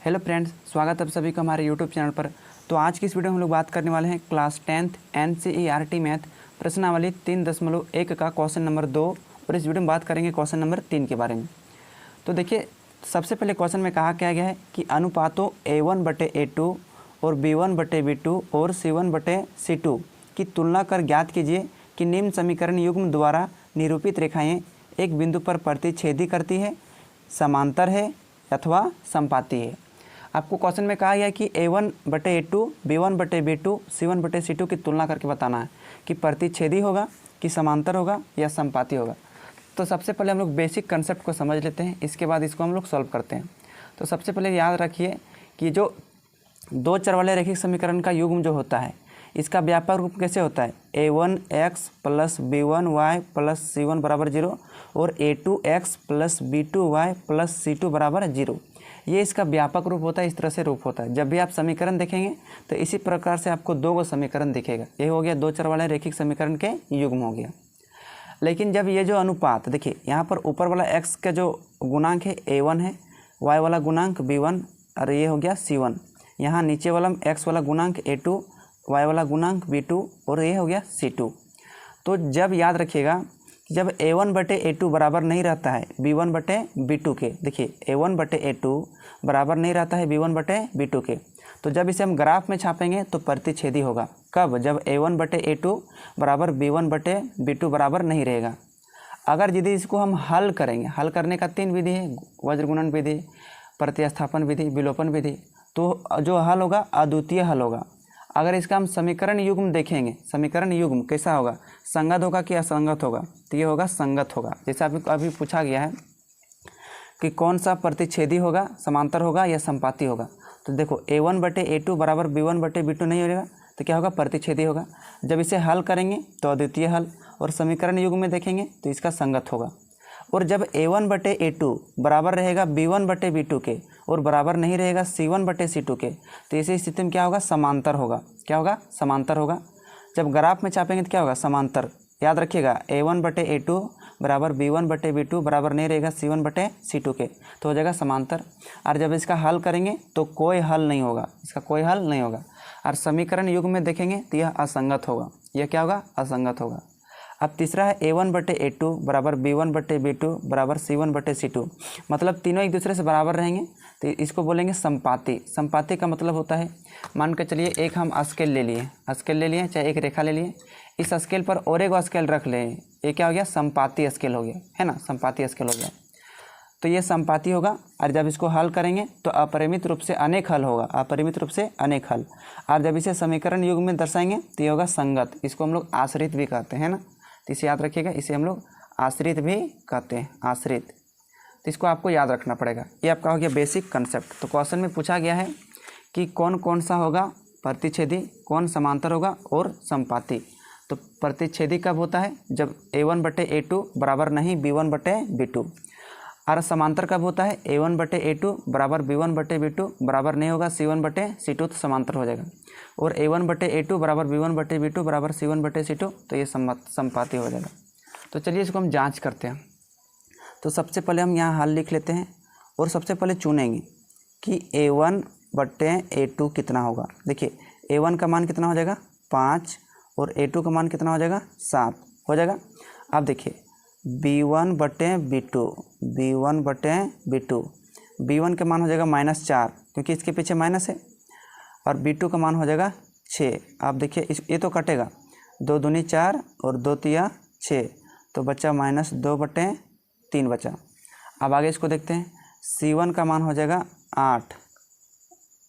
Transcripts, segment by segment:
Hello friends, स्वागत है आप सभी का हमारे यूट्यूब चैनल पर। तो आज की इस वीडियो में हम लोग बात करने वाले हैं क्लास 10th NCERT मैथ प्रश्नावली 3.1 का क्वेश्चन नंबर 2 और इस वीडियो में बात करेंगे क्वेश्चन नंबर 3 के बारे में। तो देखिए, सबसे पहले क्वेश्चन में कहा क्या गया है कि अनुपातों A1/A2 और B1/B2 और C1/C2 की तुलना कर ज्ञात कीजिए कि निम्न समीकरण युग्म द्वारा निरूपित रेखाएँ एक बिंदु पर प्रतिच्छेदी करती है, समांतर है अथवा समपाती है। आपको क्वेश्चन में कहा गया है कि A1/A2, B1/B2, C1/C2 की तुलना करके बताना है कि प्रतिच्छेदी होगा कि समांतर होगा या समपाती होगा। तो सबसे पहले हम लोग बेसिक कंसेप्ट को समझ लेते हैं, इसके बाद इसको हम लोग सॉल्व करते हैं। तो सबसे पहले याद रखिए कि जो दो चर वाले रैखिक समीकरण का युग्म जो होता है, इसका व्यापक रूप कैसे होता है? A1x + B1y + C1 = 0 और A2x + B2y + C2 = 0। ये इसका व्यापक रूप होता है। इस तरह से रूप होता है। जब भी आप समीकरण देखेंगे तो इसी प्रकार से आपको दो गो समीकरण दिखेगा। ये हो गया दो चर वाले रैखिक समीकरण के युग्म हो गया। लेकिन जब ये जो अनुपात देखिए, यहाँ पर ऊपर वाला x का जो गुणांक है A1 है, y वाला गुणांक B1 और ये हो गया C1। यहाँ नीचे वाला x वाला गुणांक A2, y वाला गुणांक B2 और ये हो गया C2। तो जब याद रखिएगा कि जब A1/A2 बराबर नहीं रहता है B1/B2 के, देखिए A1/A2 बराबर नहीं रहता है B1/B2 के, तो जब इसे हम ग्राफ में छापेंगे तो प्रतिच्छेदी होगा। कब? जब A1/A2 बराबर B1/B2 बराबर नहीं रहेगा। अगर यदि इसको हम हल करेंगे, हल करने का 3 विधि है, वज्रगुणन विधि, प्रतिस्थापन विधि, विलोपन विधि। तो जो हल होगा अद्वितीय हल होगा। अगर इसका हम समीकरण युग्म देखेंगे, समीकरण युग्म कैसा होगा? संगत होगा कि असंगत होगा? तो ये होगा संगत होगा। जैसे अभी पूछा गया है कि कौन सा प्रतिच्छेदी होगा, समांतर होगा या समपाती होगा। तो देखो A1/A2 बराबर B1/B2 नहीं होगा तो क्या होगा? प्रतिच्छेदी होगा। जब इसे हल करेंगे तो अद्वितीय हल, और समीकरण युग्म में देखेंगे तो इसका संगत होगा। और जब A1/A2 बराबर रहेगा B1/B2 के और बराबर नहीं रहेगा C1/C2 के, तो इसी स्थिति में क्या होगा? समांतर होगा। क्या होगा? समांतर होगा। जब ग्राफ में छापेंगे तो क्या होगा? समांतर। याद रखिएगा A1/A2 बराबर B1/B2 बराबर नहीं रहेगा C1/C2 के, तो हो जाएगा समांतर। और जब इसका हल करेंगे तो कोई हल नहीं होगा, इसका कोई हल नहीं होगा। और समीकरण युग्म में देखेंगे तो यह असंगत होगा। यह क्या होगा? असंगत होगा। अब तीसरा है A1/A2 बराबर B1/B2 बराबर C1/C2, मतलब तीनों एक दूसरे से बराबर रहेंगे तो इसको बोलेंगे समपाती। समपाती का मतलब होता है, मान के चलिए एक हम स्केल ले लिए, चाहे एक रेखा ले लिए, इस स्केल पर और एक स्केल रख लें, ये क्या हो गया? समपाती स्केल हो गया, है ना? समपाती स्केल हो गया। तो ये समपाती होगा। और जब इसको हल करेंगे तो अपरिमित रूप से अनेक हल होगा, अपरिमित रूप से अनेक हल। और जब इसे समीकरण युग्म में दर्शाएंगे तो ये होगा संगत। इसको हम लोग आश्रित भी कहते हैं ना, तो इसे याद रखिएगा, इसे हम लोग आश्रित भी कहते हैं, आश्रित। तो इसको आपको याद रखना पड़ेगा। ये आपका हो गया बेसिक कंसेप्ट। तो क्वेश्चन में पूछा गया है कि कौन कौन सा होगा प्रतिच्छेदी, कौन समांतर होगा और समपाती। तो प्रतिच्छेदी कब होता है? जब A1/A2 बराबर नहीं B1/B2। और समांतर कब होता है? A1/A2 बराबर B1/B2 बराबर नहीं होगा C1/C2, तो समांतर हो जाएगा। और A1/A2 बराबर B1/B2 बराबर C1/C2, तो ये समपाती हो जाएगा। तो चलिए इसको हम जांच करते हैं। तो सबसे पहले हम यहाँ हल लिख लेते हैं और सबसे पहले चुनेंगे कि A1/A2 कितना होगा। देखिए A1 का मान कितना हो जाएगा? 5 और A2 का मान कितना हो जाएगा? 7 हो जाएगा। अब देखिए B1/B2, B1 का मान हो जाएगा -4 क्योंकि इसके पीछे माइनस है, और B2 का मान हो जाएगा 6। आप देखिए ये तो कटेगा, 2 दूनी 4 और 2 तिया 6, तो बचा -2/3 बचा। अब आगे इसको देखते हैं। C1 का मान हो जाएगा 8,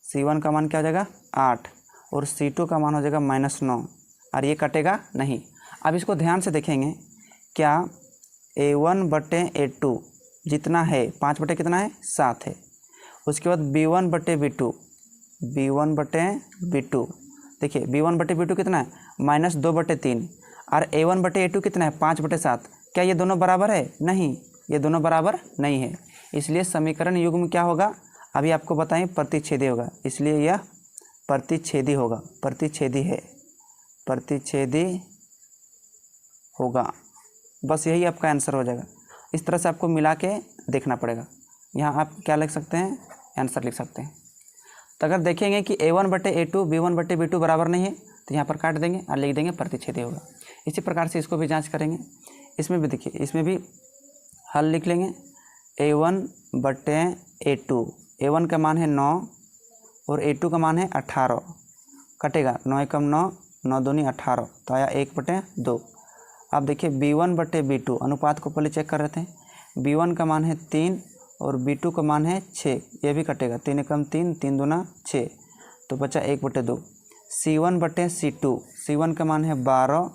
C1 का मान क्या हो जाएगा? 8, और C2 का मान हो जाएगा -9, और ये कटेगा नहीं। अब इसको ध्यान से देखेंगे, क्या A1/A2 जितना है 5 बटे कितना है? 7 है। उसके बाद B1/B2, देखिए B1/B2 कितना है? -2/3, और A1/A2 कितना है? 5/7। क्या ये दोनों बराबर है? नहीं, ये दोनों बराबर नहीं है। इसलिए समीकरण युग्म क्या होगा? अभी आपको बताएं, प्रतिच्छेदी होगा। इसलिए यह प्रतिच्छेदी होगा, प्रतिच्छेदी है, प्रतिच्छेदी होगा। बस यही आपका आंसर हो जाएगा। इस तरह से आपको मिला के देखना पड़ेगा। यहाँ आप क्या लिख सकते हैं? आंसर लिख सकते हैं। तो अगर देखेंगे कि A1/A2 B1/B2 बराबर नहीं है तो यहाँ पर काट देंगे और लिख देंगे प्रतिच्छेदी होगा। इसी प्रकार से इसको भी जांच करेंगे। इसमें भी देखिए, इसमें भी हल लिख लेंगे। A1/A2, A1 का मान है 9 और A2 का मान है 18, कटेगा 9 एकम 9, 9 दूनी 18, तो आया 1/2। अब देखिए B1/B2 अनुपात को पहले चेक कर रहे थे। B1 का मान है 3 और B2 का मान है 6, ये भी कटेगा 3 एकम 3, 3 दूना 6, तो बचा 1/2। C1/C2, C1 का मान है 12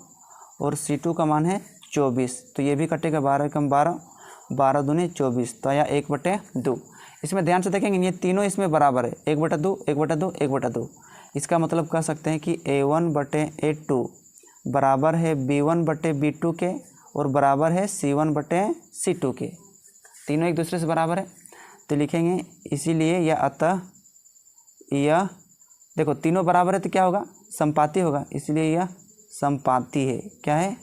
और C2 का मान है 24, तो ये भी कटेगा 12 एकम 12, 12 दूनी 24, तो आया 1/2। इसमें ध्यान से देखेंगे ये तीनों इसमें बराबर है, 1/2, 1/2, 1/2। इसका मतलब कह सकते हैं कि A1/A2 बराबर है B1/B2 के और बराबर है C1/C2 के। तीनों एक दूसरे से बराबर है, तो लिखेंगे इसीलिए या अतः यह, देखो तीनों बराबर है तो क्या होगा, समपाती होगा, इसलिए यह समपाती है। क्या है,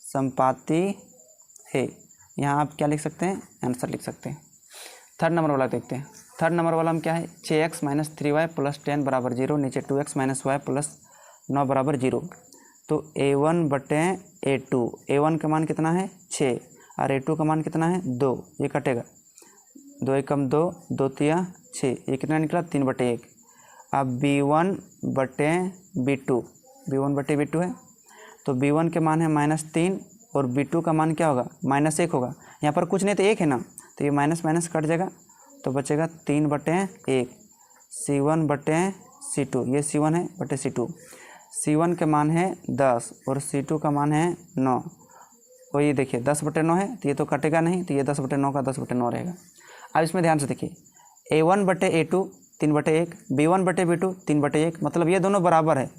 समपाती है। यहाँ आप क्या लिख सकते हैं, आंसर लिख सकते हैं। थर्ड नंबर वाला देखते हैं। थर्ड नंबर वाला हम क्या है, 6x - 3y + 10 = 0, नीचे 2x - y + 9 = 0। तो A1/A2, A1 का मान कितना है 6 और A2 का मान कितना है 2, ये कटेगा 2 एकम 2, 2 तिया 6, ये कितना निकला 3/1। अब B1/B2, B1/B2 है, तो B1 के मान है -3 और B2 का मान क्या होगा -1 होगा। यहाँ पर कुछ नहीं तो 1 है ना, तो ये माइनस माइनस कट जाएगा तो बचेगा 3/1। C1/C2, ये C1 है बटे C2। C1 के मान है 10 और C2 का मान है 9, और ये देखिए 10/9 है, तो ये तो कटेगा नहीं, तो ये 10/9 का 10/9 रहेगा। अब इसमें ध्यान से देखिए, A1/A2 3/1, B1/B2 3/1, मतलब ये दोनों बराबर है।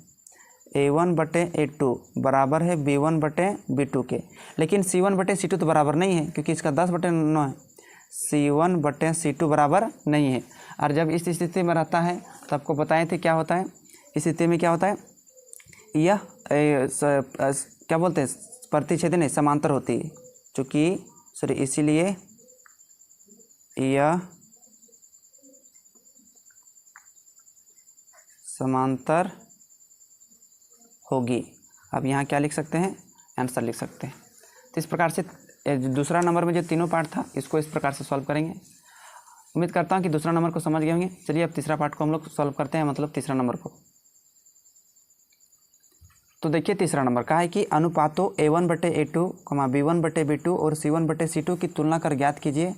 A1/A2 बराबर है B1/B2 के, लेकिन C1/C2 तो बराबर नहीं है क्योंकि इसका 10/9 है। C1/C2 बराबर नहीं है। और जब इस स्थिति में रहता है तो आपको बताए थे क्या होता है, इस स्थिति में क्या होता है, यह क्या बोलते हैं, प्रतिच्छेदी नहीं समांतर होती है, चूँकि सॉरी इसीलिए यह समांतर होगी। अब यहाँ क्या लिख सकते हैं, आंसर लिख सकते हैं। तो इस प्रकार से दूसरा नंबर में जो तीनों पार्ट था इसको इस प्रकार से सॉल्व करेंगे। उम्मीद करता हूँ कि दूसरा नंबर को समझ गए होंगे। चलिए अब तीसरा पार्ट को हम लोग सॉल्व करते हैं, मतलब तीसरा नंबर को। तो देखिए तीसरा नंबर का है कि अनुपातों A1/A2, B1/B2 और C1/C2 की तुलना कर ज्ञात कीजिए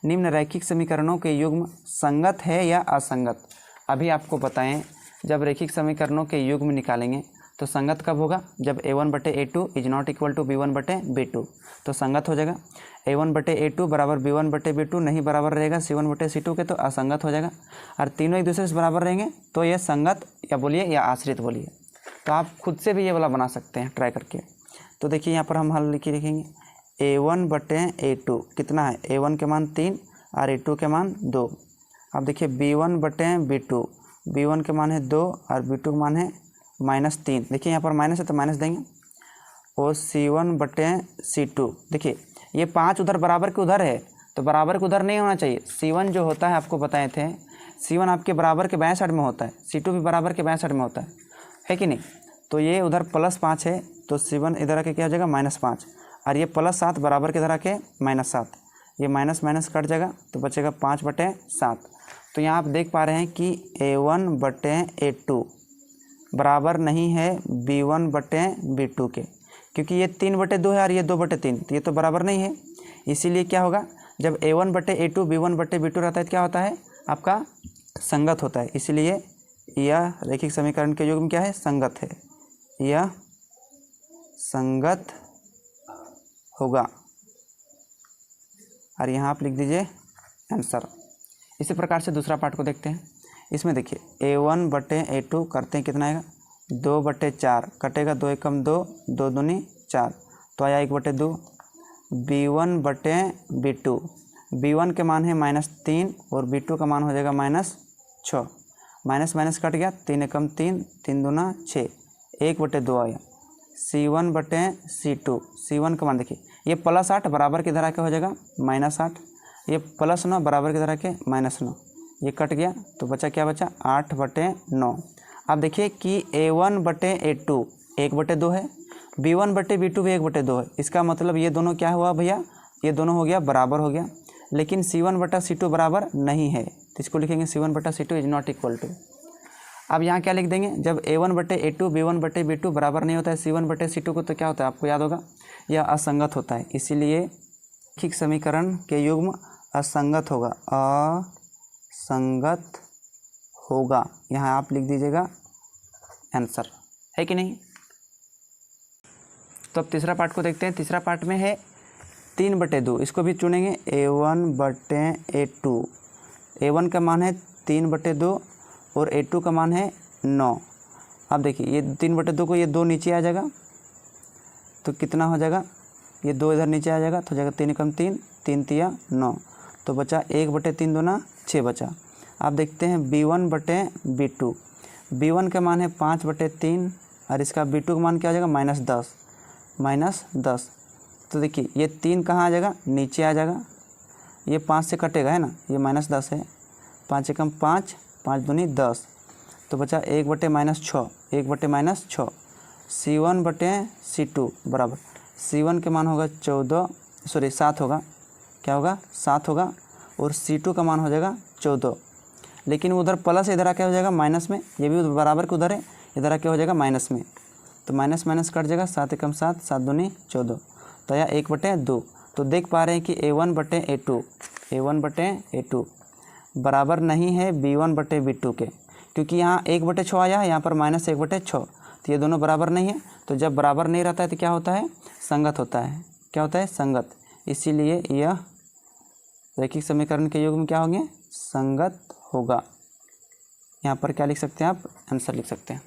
निम्न रैखिक समीकरणों के युग्म संगत है या असंगत। अभी आपको बताएं, जब रैखिक समीकरणों के युग्म निकालेंगे तो संगत कब होगा, जब A1/A2 is not equal to B1/B2, तो संगत हो जाएगा। A1/A2 बराबर B1/B2 नहीं बराबर रहेगा C1/C2 के, तो असंगत हो जाएगा। और तीनों एक दूसरे से बराबर रहेंगे तो ये संगत या बोलिए या आश्रित बोलिए। तो आप खुद से भी ये वाला बना सकते हैं ट्राई करके। तो देखिए यहाँ पर हम हल लिख लिखेंगे A1/A2 कितना है, A1 के मान 3 और A2 के मान 2। अब देखिए B1/B2, B1 के मान है 2 और B2 के मान है -3। देखिए यहाँ पर माइनस है तो माइनस देंगे। और C1/C2, देखिए ये 5 उधर बराबर के उधर है, तो बराबर के उधर नहीं होना चाहिए। C1 जो होता है आपको बताए थे, C1 आपके बराबर के बाएं साइड में होता है, C2 भी बराबर के बाएं साइड में होता है कि नहीं। तो ये उधर +5 है, तो C1 इधर आके क्या हो जाएगा -5, और ये +7 बराबर के इधर आके -7, ये माइनस माइनस कट जाएगा तो बचेगा 5/7। तो यहाँ आप देख पा रहे हैं कि A1/A2 बराबर नहीं है B1/B2 के, क्योंकि ये 3/2 है और ये 2/3, तो ये तो बराबर नहीं है। इसीलिए क्या होगा, जब A1/A2 B1/B2 रहता है तो क्या होता है आपका संगत होता है। इसलिए यह रैखिक समीकरण के युग्म क्या है, संगत है, यह संगत होगा। और यहाँ आप लिख दीजिए आंसर। इसी प्रकार से दूसरा पार्ट को देखते हैं। इसमें देखिए A1/A2 करते हैं कितना आएगा 2/4, कटेगा 2 एकम 2, 2 दूनी 4, तो आया 1/2। B1/B2, B1 के मान है -3 और B2 का मान हो जाएगा -6, माइनस माइनस कट गया, 3 एकम 3, 3 दूना 6, 1/2 आया। C1/C2, C1 का मान देखिए ये +8 बराबर के इधर आके हो जाएगा -8, ये +9 बराबर के इधर आके -9, ये कट गया तो बचा क्या बचा 8/9। अब देखिए कि A1/A2 1/2 है, B1/B2 भी 1/2 है। इसका मतलब ये दोनों क्या हुआ भैया, ये दोनों हो गया बराबर हो गया। लेकिन C1/C2 बराबर नहीं है तो इसको लिखेंगे C1/C2 is not equal to. अब यहाँ क्या लिख देंगे, जब A1/A2 B1/B2 बराबर नहीं होता है C1/C2 को तो क्या होता है आपको याद होगा, यह असंगत होता है। इसीलिए रैखिक समीकरण के युग्म असंगत होगा, असंगत होगा। यहाँ आप लिख दीजिएगा आंसर, है कि नहीं। तो अब तीसरा पार्ट को देखते हैं। तीसरा पार्ट में है 3/2, इसको भी चुनेंगे A1/A2। A1 का मान है 3/2 और A2 का मान है 9। अब देखिए ये 3/2 को ये 2 नीचे आ जाएगा तो कितना हो जाएगा, ये 2 इधर नीचे आ जाएगा तो हो जाएगा 3 कम 3, 3 तिया 9, तो बचा 1/3 दूना 6 बचा। आप देखते हैं B1/B2, B1 का मान है 5/3 और इसका B2 का मान क्या हो जाएगा -10। तो देखिए ये 3 कहाँ आ जाएगा, नीचे आ जाएगा, ये 5 से कटेगा है ना, ये -10 है, 5 से कम 5, 5 दूनी 10, तो बचा 1/-6, 1/-6। C1/C2 बराबर C1 के मान होगा 7 होगा, क्या होगा 7 होगा, और C2 का मान हो जाएगा 14। लेकिन उधर प्लस इधर आके हो जाएगा माइनस में, ये भी बराबर के उधर है, इधर आके हो जाएगा माइनस में, तो माइनस माइनस कट जाएगा, 7 एकम 7, 7 दूनी 14, तो यह 1/2। तो देख पा रहे हैं कि A1/A2 बराबर नहीं है B1/B2 के, क्योंकि यहाँ 1/6 आया है, यहाँ पर -1/6, तो ये दोनों बराबर नहीं है। तो जब बराबर नहीं रहता है तो क्या होता है, संगत होता है। क्या होता है, संगत। इसीलिए यह रैखिक समीकरण के युग्म क्या होंगे, संगत होगा। यहाँ पर क्या लिख सकते हैं आप, आंसर लिख सकते हैं।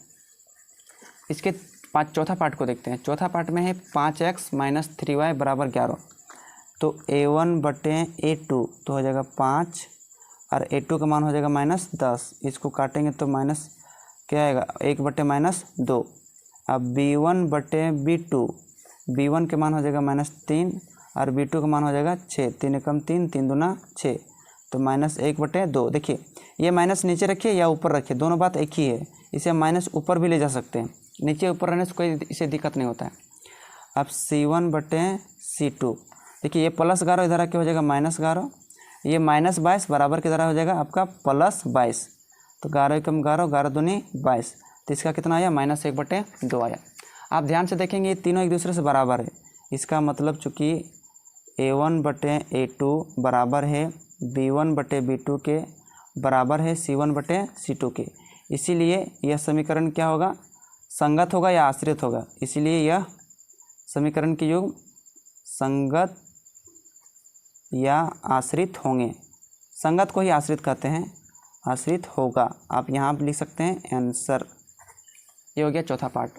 इसके चौथा पार्ट को देखते हैं। चौथा पार्ट में है 5x - 3y = 11। तो A1/A2 तो हो जाएगा 5 और A2 का मान हो जाएगा -10। इसको काटेंगे तो माइनस क्या आएगा, 1/-2। अब B1/B2, B1 के मान हो जाएगा -3 और B2 का मान हो जाएगा 6, 3 एकम 3, 3 दूना 6, तो -1/2। देखिए ये माइनस नीचे रखिए या ऊपर रखिए, दोनों बात एक ही है। इसे माइनस ऊपर भी ले जा सकते हैं, नीचे ऊपर रहने से कोई इसे दिक्कत नहीं होता है। अब C1/C2 देखिए ये +11 इधर आके हो जाएगा -11, ये -22 बराबर की तरह हो जाएगा आपका +22, तो 11 एकम 11, 11 दूनी 22, तो इसका कितना आया, -1/2 आया। आप ध्यान से देखेंगे ये तीनों एक दूसरे से बराबर है। इसका मतलब चूँकि A1/A2 बराबर है B1/B2 के, बराबर है C1/C2 के, इसीलिए यह समीकरण क्या होगा, संगत होगा या आश्रित होगा। इसीलिए यह समीकरण के युग्म संगत या आश्रित होंगे। संगत को ही आश्रित कहते हैं, आश्रित होगा। आप यहाँ पर लिख सकते हैं आंसर। ये हो गया चौथा पार्ट।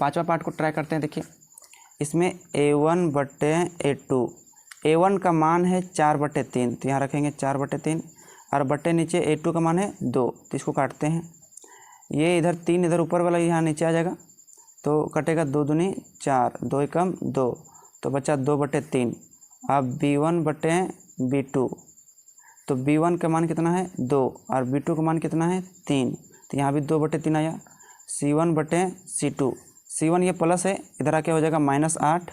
पांचवा पार्ट को ट्राई करते हैं। देखिए इसमें A1/A2, A1 का मान है 4/3, तो यहाँ रखेंगे 4/3 और बट्टे नीचे A2 का मान है 2, तो इसको काटते हैं। ये इधर 3 इधर ऊपर वाला यहाँ नीचे आ जाएगा, तो कटेगा 2 दूनी 4, 2 एकम 2, तो बचा 2/3। अब B1/B2, तो B1 का मान कितना है 2 और B2 का मान कितना है 3, तो यहाँ भी 2/3 आया। C1/C2, C1 ये प्लस है, इधर आके हो जाएगा -8,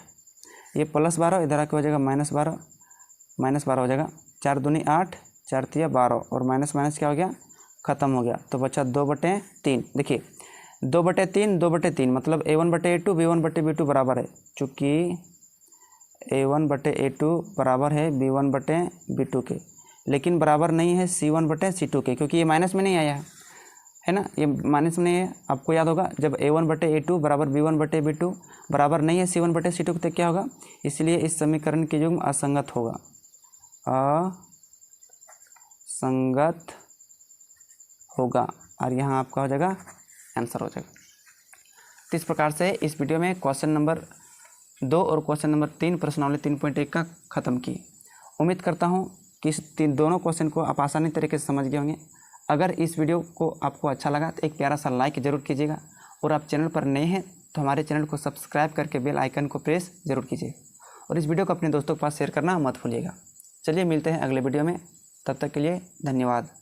ये +12 इधर आके हो जाएगा -12 हो जाएगा, 4 दूनी 8, 4 तिया 12 और माइनस माइनस क्या हो गया, ख़त्म हो गया, तो बचा 2/3। देखिए 2/3 2/3 मतलब A1/A2 B1/B2 बराबर है। चूँकि A1/A2 बराबर है B1/B2 के, लेकिन बराबर नहीं है C1/C2 के, क्योंकि ये माइनस में नहीं आया है ना, ये माइनस में नहीं है। आपको याद होगा जब A1/A2 बराबर B1/B2 बराबर नहीं है C1/C2 तो क्या होगा, इसलिए इस समीकरण के युग्म असंगत होगा, असंगत होगा, और यहाँ आपका हो जाएगा आंसर हो जाएगा। तो इस प्रकार से इस वीडियो में क्वेश्चन नंबर 2 और क्वेश्चन नंबर 3 प्रश्नावली 3.1 का ख़त्म की। उम्मीद करता हूँ कि इस दोनों क्वेश्चन को आप आसानी तरीके से समझ गए होंगे। अगर इस वीडियो को आपको अच्छा लगा तो एक प्यारा सा लाइक ज़रूर कीजिएगा, और आप चैनल पर नए हैं तो हमारे चैनल को सब्सक्राइब करके बेल आइकन को प्रेस ज़रूर कीजिए, और इस वीडियो को अपने दोस्तों के पास शेयर करना मत भूलिएगा। चलिए मिलते हैं अगले वीडियो में, तब तक के लिए धन्यवाद।